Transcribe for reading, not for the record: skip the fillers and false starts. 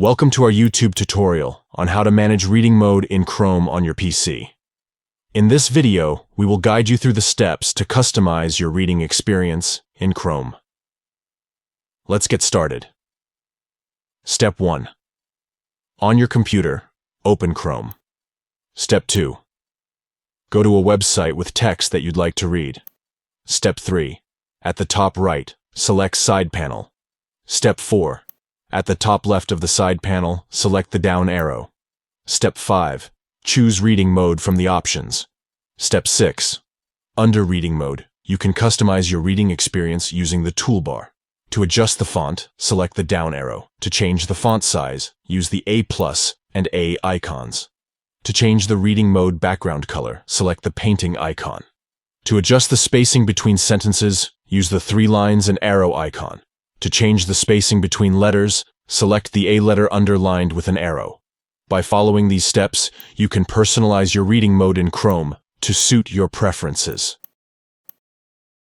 Welcome to our YouTube tutorial on how to manage reading mode in Chrome on your PC. In this video, we will guide you through the steps to customize your reading experience in Chrome. Let's get started. Step 1. On your computer, open Chrome. Step 2. Go to a website with text that you'd like to read. Step 3. At the top right, select Side Panel. Step 4. At the top left of the side panel, select the down arrow. Step 5. Choose reading mode from the options. Step 6. Under reading mode, you can customize your reading experience using the toolbar. To adjust the font, select the down arrow. To change the font size, use the A+ and A icons. To change the reading mode background color, select the painting icon. To adjust the spacing between sentences, use the 3 lines and arrow icon. To change the spacing between letters, select the A letter underlined with an arrow. By following these steps, you can personalize your reading mode in Chrome to suit your preferences.